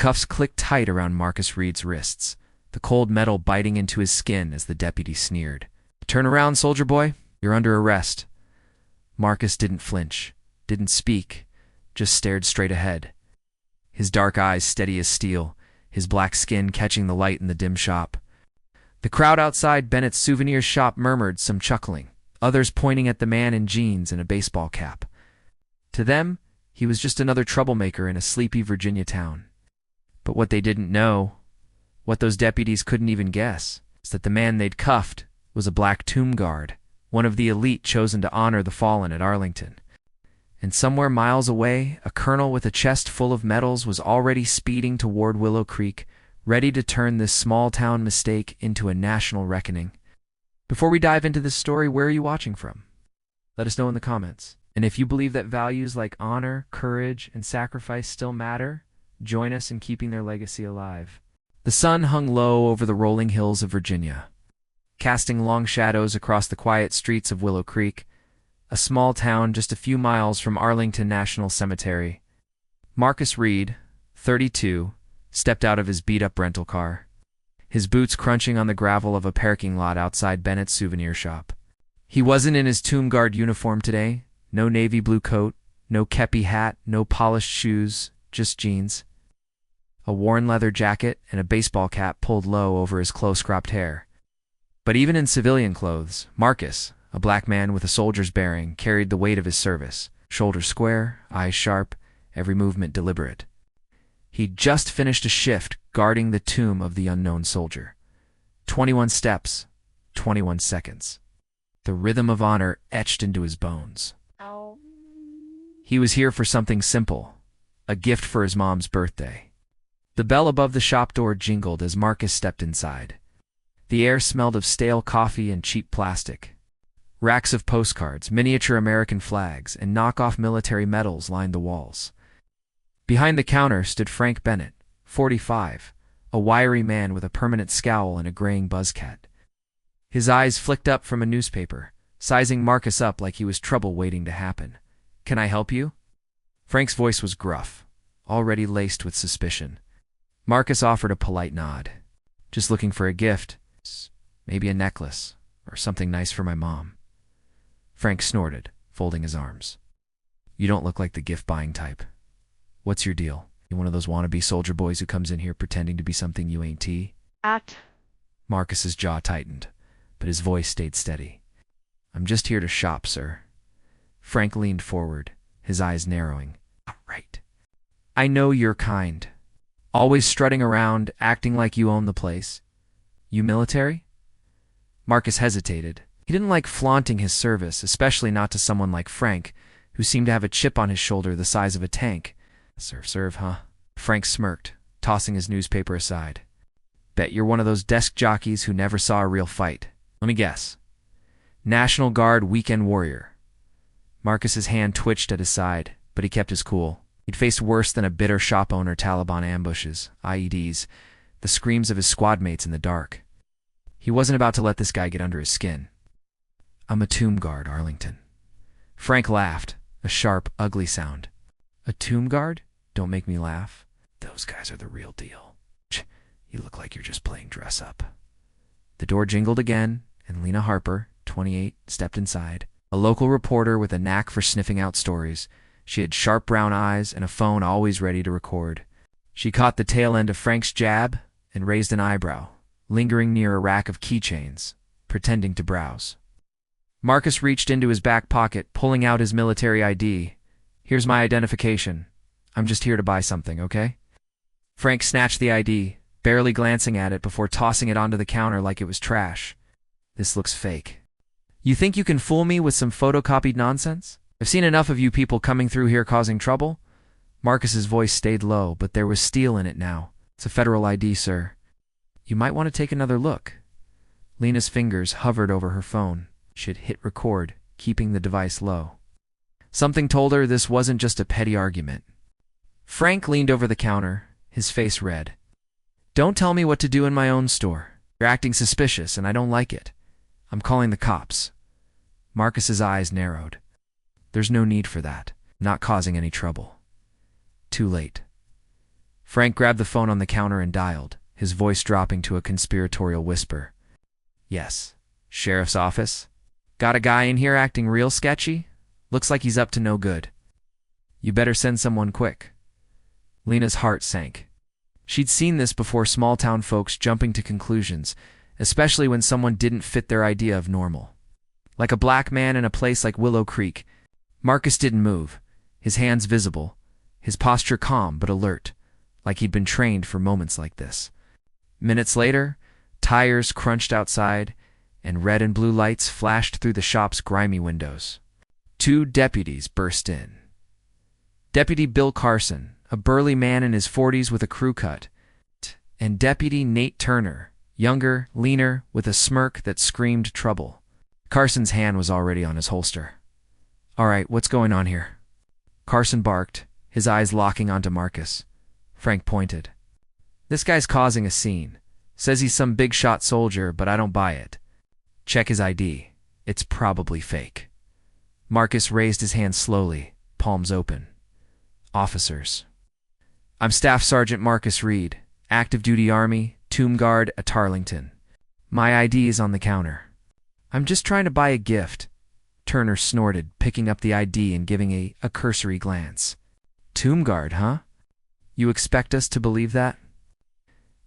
cuffs clicked tight around Marcus Reed's wrists, the cold metal biting into his skin as the deputy sneered. "Turn around, soldier boy. You're under arrest." Marcus didn't flinch, didn't speak, just stared straight ahead. His dark eyes steady as steel, his black skin catching the light in the dim shop. The crowd outside Bennett's Souvenir shop murmured, some chuckling, others pointing at the man in jeans and a baseball cap. To them, he was just another troublemaker in a sleepy Virginia town. But what they didn't know, what those deputies couldn't even guess, is that the man they'd cuffed was a black tomb guard, one of the elite chosen to honor the fallen at Arlington. And somewhere miles away, a colonel with a chest full of medals was already speeding toward Willow Creek, ready to turn this small-town mistake into a national reckoning. Before we dive into this story, where are you watching from? Let us know in the comments. And if you believe that values like honor, courage, and sacrifice still matter, join us in keeping their legacy alive. The sun hung low over the rolling hills of Virginia, casting long shadows across the quiet streets of Willow Creek, a small town just a few miles from Arlington National Cemetery. Marcus Reed, 32, stepped out of his beat-up rental car, his boots crunching on the gravel of a parking lot outside Bennett's Souvenir shop. He wasn't in his tomb guard uniform today, no navy blue coat, no kepi hat, no polished shoes, just jeans, a worn leather jacket, and a baseball cap pulled low over his close-cropped hair. But even in civilian clothes, Marcus, a black man with a soldier's bearing, carried the weight of his service, shoulders square, eyes sharp, every movement deliberate. He'd just finished a shift guarding the tomb of the unknown soldier. 21 steps, 21 seconds. The rhythm of honor etched into his bones. He was here for something simple, a gift for his mom's birthday. The bell above the shop door jingled as Marcus stepped inside. The air smelled of stale coffee and cheap plastic. Racks of postcards, miniature American flags, and knockoff military medals lined the walls. Behind the counter stood Frank Bennett, 45, a wiry man with a permanent scowl and a graying buzzcut. His eyes flicked up from a newspaper, sizing Marcus up like he was trouble waiting to happen. "Can I help you?" Frank's voice was gruff, already laced with suspicion. Marcus offered a polite nod. "Just looking for a gift. Maybe a necklace, or something nice for my mom." Frank snorted, folding his arms. "You don't look like the gift-buying type. What's your deal? You one of those wannabe soldier boys who comes in here pretending to be something you ain't t?" Marcus's jaw tightened, but his voice stayed steady. "I'm just here to shop, sir." Frank leaned forward, his eyes narrowing. "Right. I know you're kind. Always strutting around, acting like you own the place. You military?" Marcus hesitated. He didn't like flaunting his service, especially not to someone like Frank, who seemed to have a chip on his shoulder the size of a tank. Serve, huh?" Frank smirked, tossing his newspaper aside. "Bet you're one of those desk jockeys who never saw a real fight. Let me guess. National Guard weekend warrior." Marcus's hand twitched at his side, but he kept his cool. He'd faced worse than a bitter shop owner, Taliban ambushes, IEDs, the screams of his squad mates in the dark. He wasn't about to let this guy get under his skin. "I'm a tomb guard, Arlington." Frank laughed, a sharp, ugly sound. "A tomb guard? Don't make me laugh. Those guys are the real deal. You look like you're just playing dress up." The door jingled again, and Lena Harper, 28, stepped inside. A local reporter with a knack for sniffing out stories. She had sharp brown eyes and a phone always ready to record. She caught the tail end of Frank's jab and raised an eyebrow, lingering near a rack of keychains, pretending to browse. Marcus reached into his back pocket, pulling out his military ID. "Here's my identification. I'm just here to buy something, okay?" Frank snatched the ID, barely glancing at it before tossing it onto the counter like it was trash. "This looks fake. You think you can fool me with some photocopied nonsense? I've seen enough of you people coming through here causing trouble." Marcus's voice stayed low, but there was steel in it now. "It's a federal ID, sir. You might want to take another look." Lena's fingers hovered over her phone. She had hit record, keeping the device low. Something told her this wasn't just a petty argument. Frank leaned over the counter, his face red. "Don't tell me what to do in my own store. You're acting suspicious, and I don't like it. I'm calling the cops." Marcus's eyes narrowed. "There's no need for that. Not causing any trouble." Too late. Frank grabbed the phone on the counter and dialed, his voice dropping to a conspiratorial whisper. Yes. Sheriff's office? Got a guy in here acting real sketchy? Looks like he's up to no good. You better send someone quick. Lena's heart sank. She'd seen this before, small-town folks jumping to conclusions, especially when someone didn't fit their idea of normal. Like a black man in a place like Willow Creek, Marcus didn't move, his hands visible, his posture calm but alert, like he'd been trained for moments like this. Minutes later, tires crunched outside, and red and blue lights flashed through the shop's grimy windows. 2 deputies burst in. Deputy Bill Carson, a burly man in his 40s with a crew cut, and Deputy Nate Turner, younger, leaner, with a smirk that screamed trouble. Carson's hand was already on his holster. All right, what's going on here? Carson barked, his eyes locking onto Marcus. Frank pointed. This guy's causing a scene. Says he's some big-shot soldier, but I don't buy it. Check his ID. It's probably fake. Marcus raised his hand slowly, palms open. Officers. I'm Staff Sergeant Marcus Reed, active duty Army, Tomb Guard at Arlington. My ID is on the counter. I'm just trying to buy a gift. Turner snorted, picking up the ID and giving a cursory glance. Tomb Guard, huh? You expect us to believe that?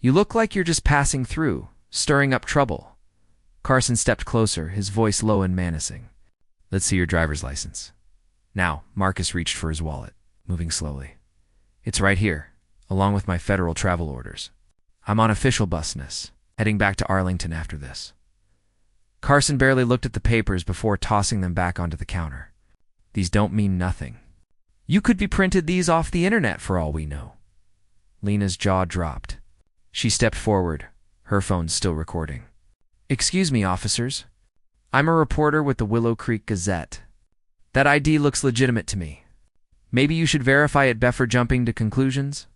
You look like you're just passing through, stirring up trouble. Carson stepped closer, his voice low and menacing. Let's see your driver's license. Now, Marcus reached for his wallet, moving slowly. It's right here, along with my federal travel orders. I'm on official business, heading back to Arlington after this. Carson barely looked at the papers before tossing them back onto the counter. These don't mean nothing. You could be printed these off the internet for all we know. Lena's jaw dropped. She stepped forward, her phone still recording. Excuse me, officers. I'm a reporter with the Willow Creek Gazette. That ID looks legitimate to me. Maybe you should verify it before jumping to conclusions?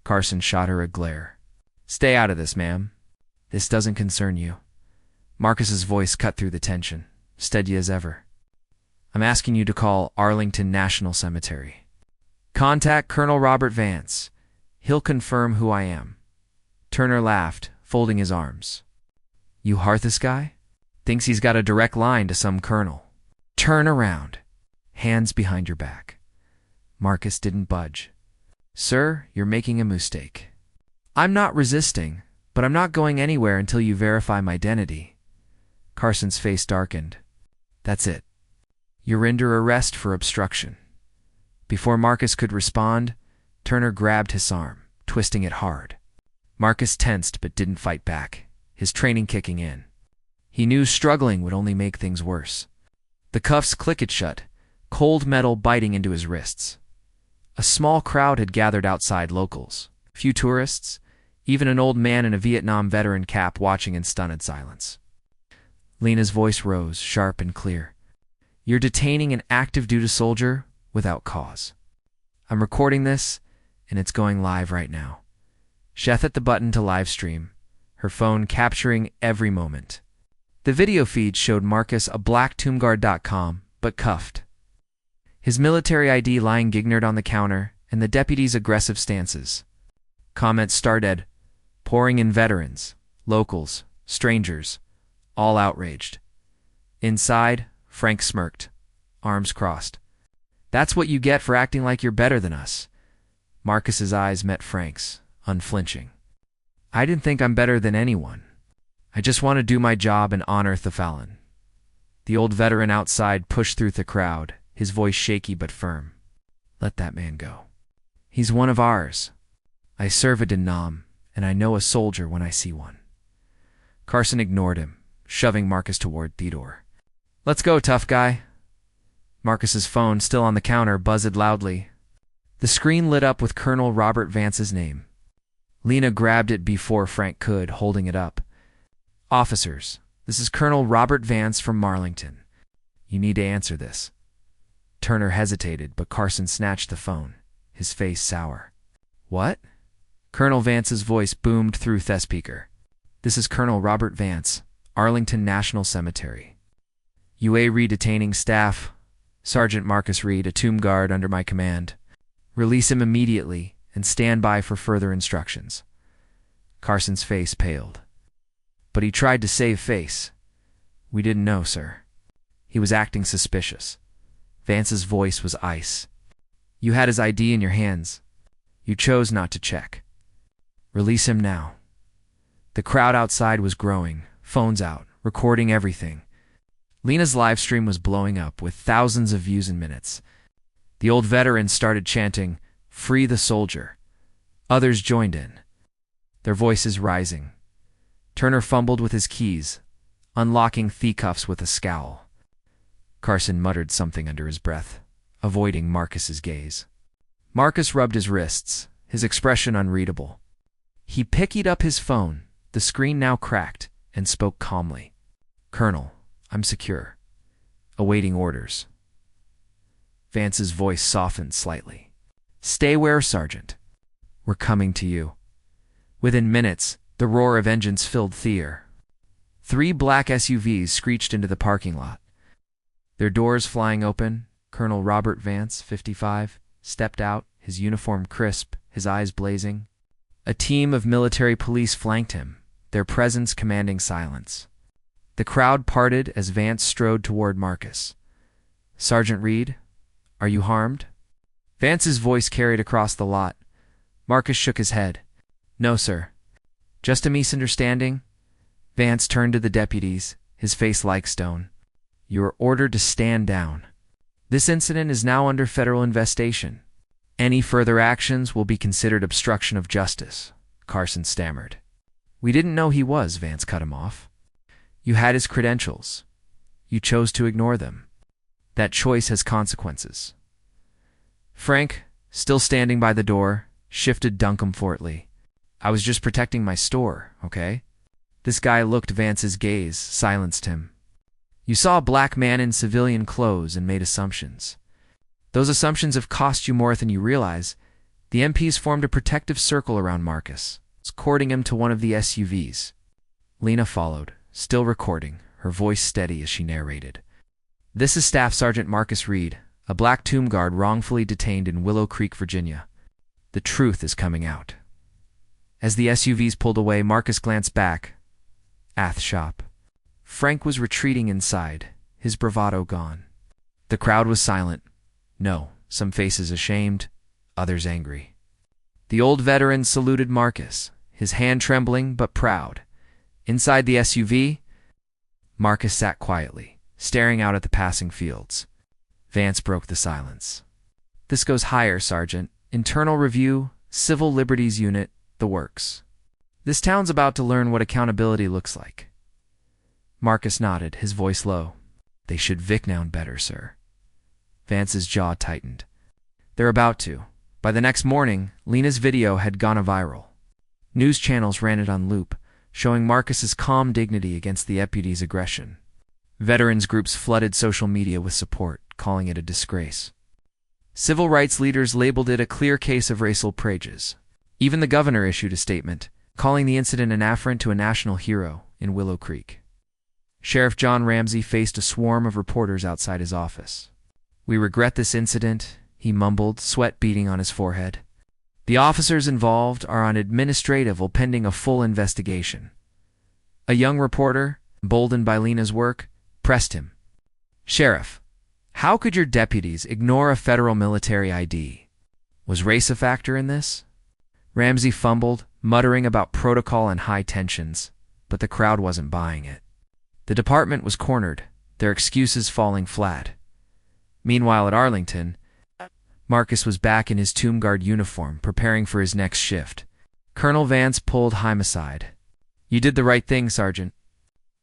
Carson shot her a glare. Stay out of this, ma'am. This doesn't concern you. Marcus's voice cut through the tension, steady as ever. I'm asking you to call Arlington National Cemetery. Contact Colonel Robert Vance. He'll confirm who I am. Turner laughed, folding his arms. You heart this guy? Thinks he's got a direct line to some colonel. Turn around. Hands behind your back. Marcus didn't budge. Sir, you're making a mistake. I'm not resisting, but I'm not going anywhere until you verify my identity. Carson's face darkened. That's it. You're under arrest for obstruction. Before Marcus could respond, Turner grabbed his arm, twisting it hard. Marcus tensed but didn't fight back, his training kicking in. He knew struggling would only make things worse. The cuffs clicked shut, cold metal biting into his wrists. A small crowd had gathered outside, locals, few tourists, even an old man in a Vietnam veteran cap watching in stunned silence. Lena's voice rose, sharp and clear. You're detaining an active duty soldier without cause. I'm recording this, and it's going live right now. Sheth hit the button to live stream, her phone capturing every moment. The video feed showed Marcus a black tombguard.com, but cuffed. His military ID lying ignored on the counter, and the deputies' aggressive stances. Comments started, pouring in veterans, locals, strangers, all outraged. Inside, Frank smirked, arms crossed. That's what you get for acting like you're better than us. Marcus's eyes met Frank's, unflinching. I didn't think I'm better than anyone. I just want to do my job and honor the fallen. The old veteran outside pushed through the crowd, his voice shaky but firm. Let that man go. He's one of ours. I served in Nam, and I know a soldier when I see one. Carson ignored him, shoving Marcus toward Theodore. Let's go, tough guy. Marcus's phone, still on the counter, buzzed loudly. The screen lit up with Colonel Robert Vance's name. Lena grabbed it before Frank could, holding it up. Officers, this is Colonel Robert Vance from Arlington. You need to answer this. Turner hesitated, but Carson snatched the phone, his face sour. What? Colonel Vance's voice boomed through the speaker. This is Colonel Robert Vance, Arlington National Cemetery. UA redetaining staff, Sergeant Marcus Reed, a tomb guard under my command. Release him immediately and stand by for further instructions. Carson's face paled. But he tried to save face. We didn't know, sir. He was acting suspicious. Vance's voice was ice. You had his ID in your hands. You chose not to check. Release him now. The crowd outside was growing, phones out, recording everything. Lena's live stream was blowing up with thousands of views in minutes. The old veterans started chanting, "Free the soldier." Others joined in, their voices rising. Turner fumbled with his keys, unlocking cuffs with a scowl. Carson muttered something under his breath, avoiding Marcus's gaze. Marcus rubbed his wrists, his expression unreadable. He picked up his phone, the screen now cracked, and spoke calmly. "Colonel, I'm secure. Awaiting orders." Vance's voice softened slightly. "Stay where, Sergeant. We're coming to you." Within minutes, the roar of engines filled the air. 3 black SUVs screeched into the parking lot. Their doors flying open, Colonel Robert Vance, 55, stepped out, his uniform crisp, his eyes blazing. A team of military police flanked him, their presence commanding silence. The crowd parted as Vance strode toward Marcus. "Sergeant Reed, are you harmed?" Vance's voice carried across the lot. Marcus shook his head. "No, sir. Just a misunderstanding." Vance turned to the deputies, his face like stone. "You are ordered to stand down. This incident is now under federal investigation. Any further actions will be considered obstruction of justice," Carson stammered. "We didn't know he was," Vance cut him off. "You had his credentials. You chose to ignore them. That choice has consequences." Frank, still standing by the door, shifted discomfortably. "I was just protecting my store, okay?" This guy looked. Vance's gaze silenced him. "You saw a black man in civilian clothes and made assumptions. Those assumptions have cost you more than you realize." The MPs formed a protective circle around Marcus, escorting him to one of the SUVs. Lena followed, still recording, her voice steady as she narrated. "This is Staff Sergeant Marcus Reed, a black tomb guard wrongfully detained in Willow Creek, Virginia. The truth is coming out." As the SUVs pulled away, Marcus glanced back. Ath's shop. Frank was retreating inside, his bravado gone. The crowd was silent. No, some faces ashamed, others angry. The old veteran saluted Marcus, his hand trembling but proud. Inside the SUV, Marcus sat quietly, staring out at the passing fields. Vance broke the silence. "This goes higher, Sergeant. Internal Review, Civil Liberties Unit, the works. This town's about to learn what accountability looks like." Marcus nodded, his voice low. "They should vic now better, sir." Vance's jaw tightened. "They're about to." By the next morning, Lena's video had gone viral. News channels ran it on loop, showing Marcus's calm dignity against the deputies' aggression. Veterans groups flooded social media with support, calling it a disgrace. Civil rights leaders labeled it a clear case of racial outrages. Even the governor issued a statement, calling the incident an affront to a national hero in Willow Creek. Sheriff John Ramsey faced a swarm of reporters outside his office. "We regret this incident," he mumbled, sweat beading on his forehead. "The officers involved are on administrative while pending a full investigation." A young reporter, emboldened by Lena's work, pressed him. "Sheriff, how could your deputies ignore a federal military ID? Was race a factor in this?" Ramsey fumbled, muttering about protocol and high tensions, but the crowd wasn't buying it. The department was cornered, their excuses falling flat. Meanwhile at Arlington, Marcus was back in his tomb guard uniform, preparing for his next shift. Colonel Vance pulled him aside. "You did the right thing, Sergeant.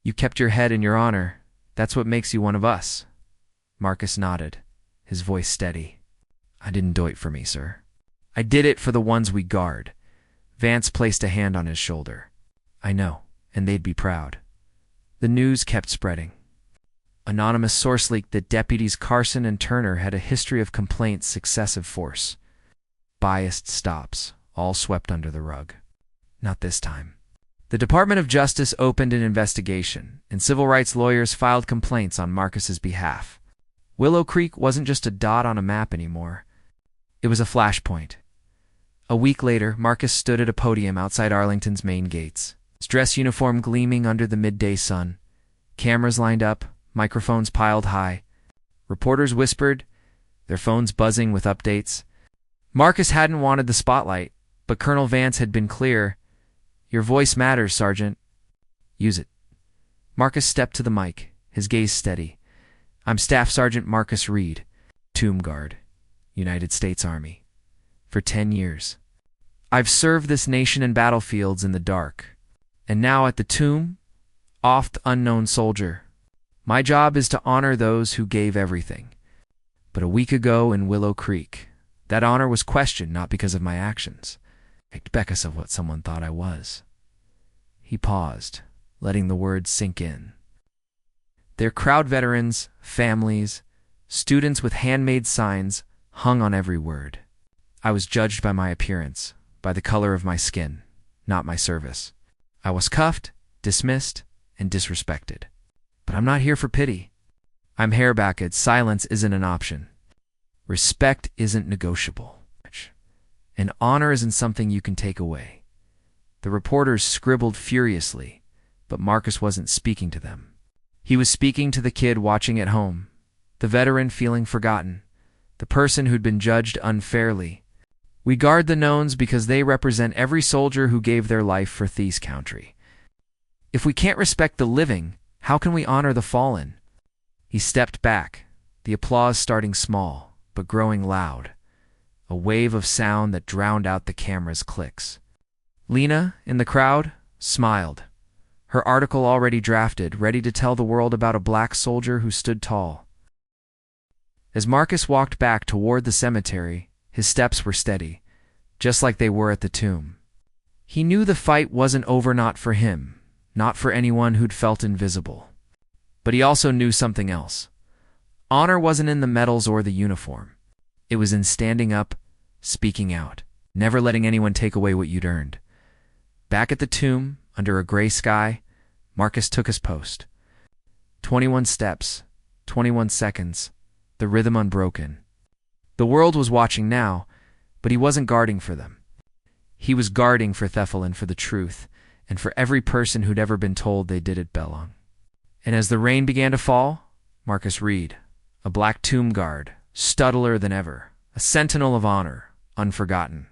You kept your head and your honor. That's what makes you one of us." Marcus nodded, his voice steady. "I didn't do it for me, sir. I did it for the ones we guard." Vance placed a hand on his shoulder. "I know, and they'd be proud." The news kept spreading. Anonymous source leaked that deputies Carson and Turner had a history of complaints, excessive force. Biased stops, all swept under the rug. Not this time. The Department of Justice opened an investigation, and civil rights lawyers filed complaints on Marcus's behalf. Willow Creek wasn't just a dot on a map anymore. It was a flashpoint. A week later, Marcus stood at a podium outside Arlington's main gates, his dress uniform gleaming under the midday sun. Cameras lined up, microphones piled high. Reporters whispered, their phones buzzing with updates. Marcus hadn't wanted the spotlight, but Colonel Vance had been clear. "Your voice matters, Sergeant. Use it." Marcus stepped to the mic, his gaze steady. "I'm Staff Sergeant Marcus Reed, Tomb Guard, United States Army. For 10 years. I've served this nation in battlefields in the dark. And now at the tomb, oft unknown soldier. My job is to honor those who gave everything. But a week ago in Willow Creek, that honor was questioned not because of my actions, because of what someone thought I was." He paused, letting the words sink in. Their crowd veterans, families, students with handmade signs hung on every word. I was judged by my appearance, by the color of my skin, not my service. I was cuffed, dismissed, and disrespected. But I'm not here for pity. I'm harebacked. Silence isn't an option. Respect isn't negotiable. And honor isn't something you can take away. The reporters scribbled furiously, but Marcus wasn't speaking to them. He was speaking to the kid watching at home, the veteran feeling forgotten, the person who'd been judged unfairly. We guard the knowns because they represent every soldier who gave their life for this country. If we can't respect the living, how can we honor the fallen? He stepped back, the applause starting small, but growing loud, a wave of sound that drowned out the camera's clicks. Lena, in the crowd, smiled, her article already drafted, ready to tell the world about a black soldier who stood tall. As Marcus walked back toward the cemetery, his steps were steady, just like they were at the tomb. He knew the fight wasn't over, not for him, not for anyone who'd felt invisible. But he also knew something else. Honor wasn't in the medals or the uniform. It was in standing up, speaking out, never letting anyone take away what you'd earned. Back at the tomb, under a gray sky, Marcus took his post. 21 steps, 21 seconds, the rhythm unbroken. The world was watching now, but he wasn't guarding for them. He was guarding for Theffel and for the truth, and for every person who'd ever been told they did it belong. And as the rain began to fall, Marcus Reed, a black tomb guard, stuttler than ever, a sentinel of honor, unforgotten,